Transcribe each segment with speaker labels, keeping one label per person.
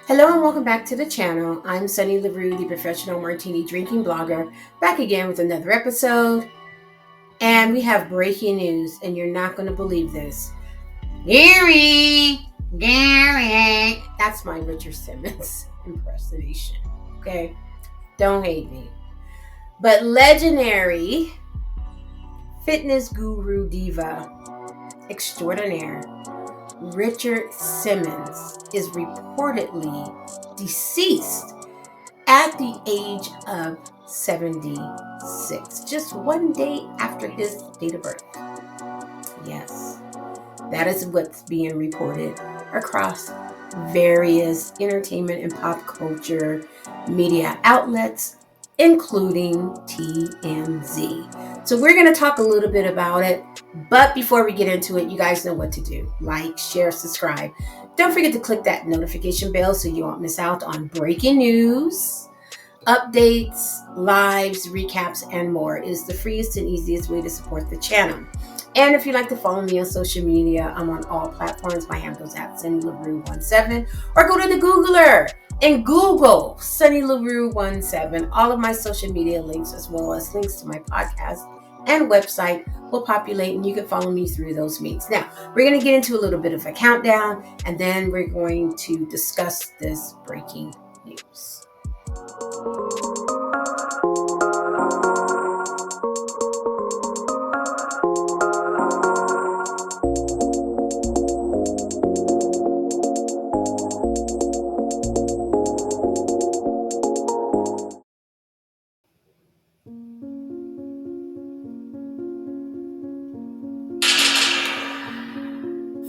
Speaker 1: Hello and welcome back to the channel. I'm Sunny LaRue, the professional martini drinking blogger, back again with another episode. And we have breaking news, and you're not going to believe this. Gary! That's my Richard Simmons impersonation. Okay? Don't hate me. But legendary fitness guru diva extraordinaire Richard Simmons is reportedly deceased at the age of 76, just one day after his date of birth. Yes, that is what's being reported across various entertainment and pop culture media outlets, including TMZ. So we're going to talk a little bit about it. But before we get into it, you guys know what to do. Like, share, subscribe. Don't forget to click that notification bell so you won't miss out on breaking news, updates, lives, recaps, and more. It is the freest and easiest way to support the channel. And if you'd like to follow me on social media, I'm on all platforms. My handle is at Sunny LaRue17, or go to the Googler and Google Sunny LaRue17. All of my social media links, as well as links to my podcast and website, will populate, and you can follow me through those means. Now, we're going to get into a little bit of a countdown, and then we're going to discuss this breaking news.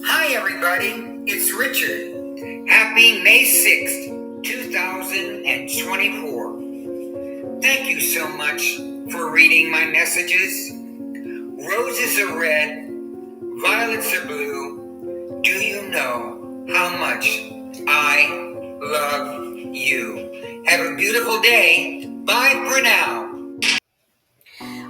Speaker 2: Hi everybody, it's Richard. Happy May 6th, 2024. Thank you so much for reading my messages. Roses are red, violets are blue. Do you know how much I love you? Have a beautiful day. Bye for now.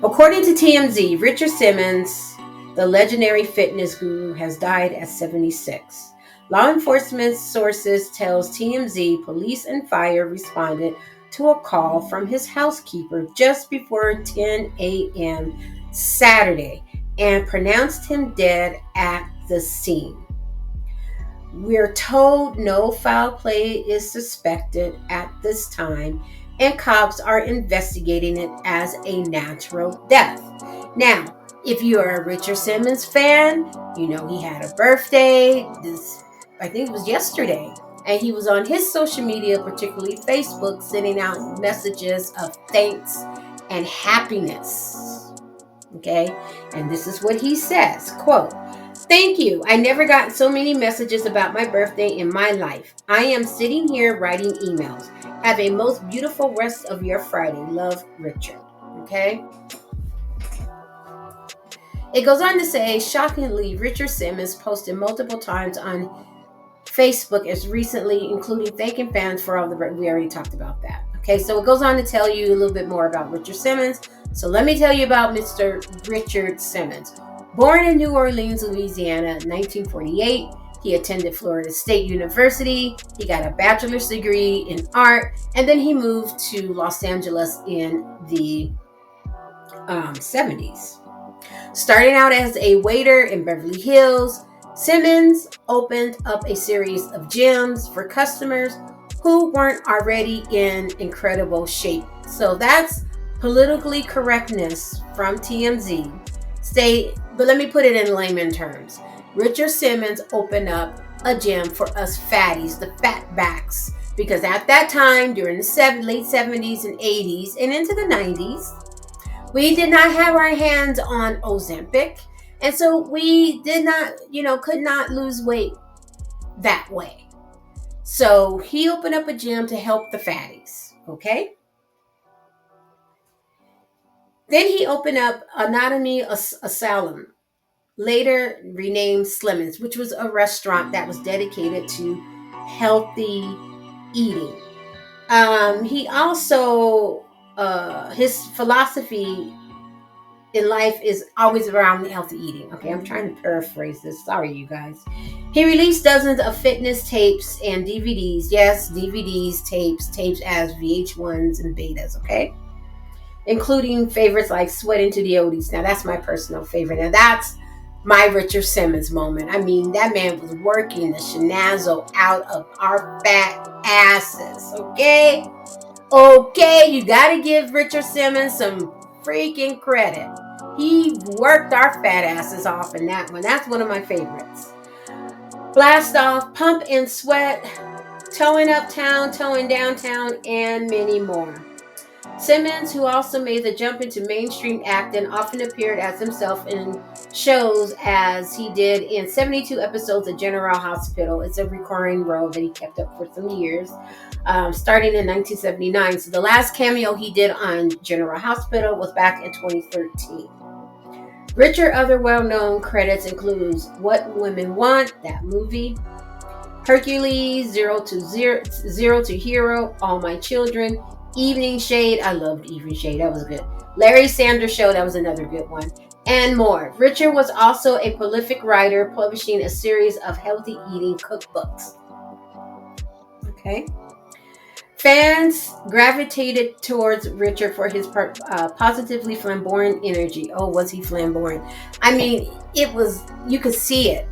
Speaker 1: According to TMZ, Richard Simmons, the legendary fitness guru, has died at 76. Law enforcement sources tells TMZ police and fire responded to a call from his housekeeper just before 10 a.m. Saturday and pronounced him dead at the scene. We're told no foul play is suspected at this time, and cops are investigating it as a natural death. Now, if you are a Richard Simmons fan, you know he had a birthday. I think it was yesterday. And he was on his social media, particularly Facebook, sending out messages of thanks and happiness. Okay? And this is what he says, quote, "Thank you. I never got so many messages about my birthday in my life. I am sitting here writing emails. Have a most beautiful rest of your Friday. Love, Richard." Okay? It goes on to say, shockingly, Richard Simmons posted multiple times on Facebook as recently, including thanking fans for all the... We already talked about that. Okay, so it goes on to tell you a little bit more about Richard Simmons. So let me tell you about Mr. Richard Simmons. Born in New Orleans, Louisiana, in 1948, he attended Florida State University. He got a bachelor's degree in art, and then he moved to Los Angeles in the 70s. Starting out as a waiter in Beverly Hills, Simmons opened up a series of gyms for customers who weren't already in incredible shape. So that's politically correctness from TMZ. But let me put it in layman terms. Richard Simmons opened up a gym for us fatties, the fat backs, because at that time, during the late 70s and 80s and into the 90s, we did not have our hands on Ozempic. And so we did not, could not lose weight that way. So he opened up a gym to help the fatties. Okay. Then he opened up Anatomy Asylum, later renamed Simmons, which was a restaurant that was dedicated to healthy eating. He also, his philosophy in life is always around healthy eating. Okay, I'm trying to paraphrase this. Sorry, you guys. He released dozens of fitness tapes and DVDs. Yes, DVDs, tapes as VH1s and betas. Okay, including favorites like "Sweat into the Oldies." Now that's my personal favorite. Now that's my Richard Simmons moment. I mean, that man was working the shenazzle out of our fat asses. Okay, you got to give Richard Simmons some freaking credit. He worked our fat asses off in that one. That's one of my favorites. Blast Off, Pump and Sweat, Towing Uptown, Towing Downtown, and many more. Simmons, who also made the jump into mainstream acting, often appeared as himself in shows as he did in 72 episodes of General Hospital. It's a recurring role that he kept up for some years, starting in 1979. So the last cameo he did on General Hospital was back in 2013. Richard other well-known credits includes What Women Want, that movie, Hercules, Zero to Hero, All My Children, Evening Shade. I loved Evening Shade. That was good. Larry Sanders Show. That was another good one. And more. Richard was also a prolific writer, publishing a series of healthy eating cookbooks. Okay. Fans gravitated towards Richard for his positively flamboyant energy. Oh, was he flamboyant? I mean, you could see it.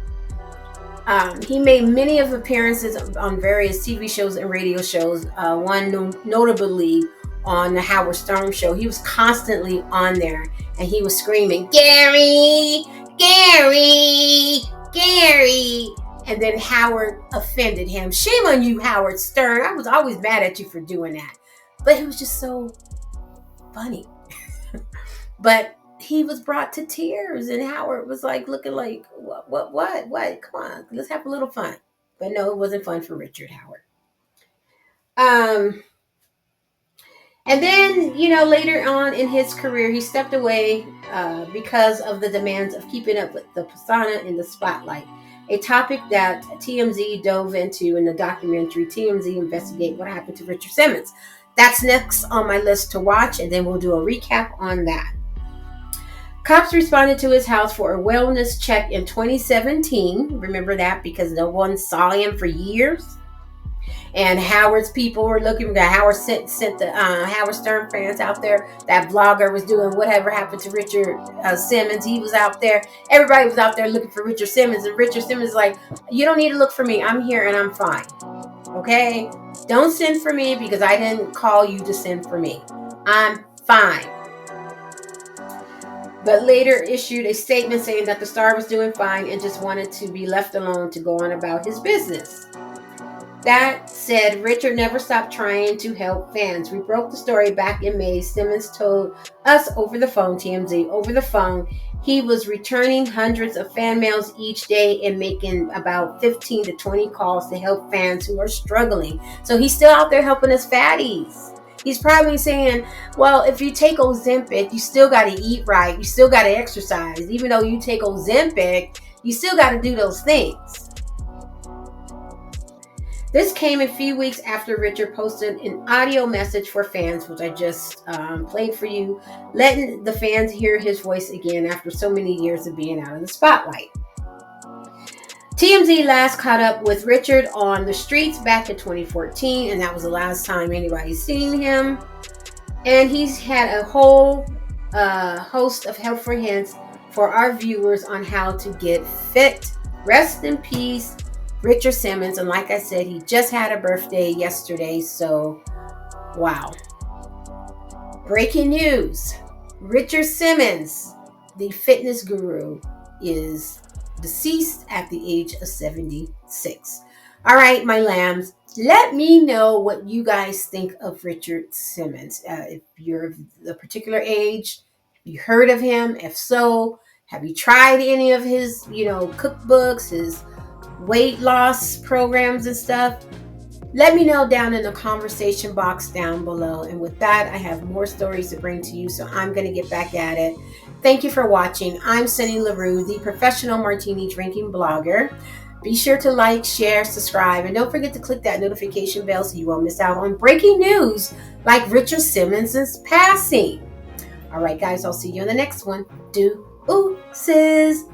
Speaker 1: He made many of appearances on various TV shows and radio shows. One notably on the Howard Stern show. He was constantly on there, and he was screaming, "Gary, Gary, Gary!" And then Howard offended him. Shame on you, Howard Stern. I was always mad at you for doing that, but it was just so funny. But he was brought to tears, and Howard was like looking like, what? Come on, let's have a little fun. But no, it wasn't fun for Richard Howard. And then, later on in his career, he stepped away because of the demands of keeping up with the persona in the spotlight, a topic that TMZ dove into in the documentary TMZ Investigate What Happened to Richard Simmons. That's next on my list to watch, and then we'll do a recap on that. Cops responded to his house for a wellness check in 2017. Remember that, because no one saw him for years. And Howard's people were looking. Howard sent the Howard Stern fans out there. That blogger was doing Whatever Happened to Richard Simmons. He was out there. Everybody was out there looking for Richard Simmons. And Richard Simmons is like, you don't need to look for me. I'm here and I'm fine. Okay? Don't send for me because I didn't call you to send for me. I'm fine. But later issued a statement saying that the star was doing fine and just wanted to be left alone to go on about his business. That said, Richard never stopped trying to help fans. We broke the story back in May. Simmons told us over the phone, TMZ, over the phone, he was returning hundreds of fan mails each day and making about 15 to 20 calls to help fans who are struggling. So he's still out there helping us fatties. He's probably saying, well, if you take Ozempic, you still got to eat right. You still got to exercise. Even though you take Ozempic, you still got to do those things. This came a few weeks after Richard posted an audio message for fans, which I just played for you, letting the fans hear his voice again after so many years of being out in the spotlight. TMZ last caught up with Richard on the streets back in 2014, and that was the last time anybody's seen him. And he's had a whole host of helpful hints for our viewers on how to get fit. Rest in peace, Richard Simmons. And like I said, he just had a birthday yesterday, so wow. Breaking news. Richard Simmons, the fitness guru, is deceased at the age of 76. All right, my lambs, let me know what you guys think of Richard Simmons. If you're of a particular age, have you heard of him? If so, have you tried any of his, cookbooks, his weight loss programs and stuff? Let me know down in the conversation box down below. And with that, I have more stories to bring to you, so I'm going to get back at it. Thank you for watching. I'm Sunny LaRue, the professional martini drinking blogger. Be sure to like, share, subscribe, and don't forget to click that notification bell so you won't miss out on breaking news like Richard Simmons' passing. All right, guys, I'll see you in the next one. Deuces.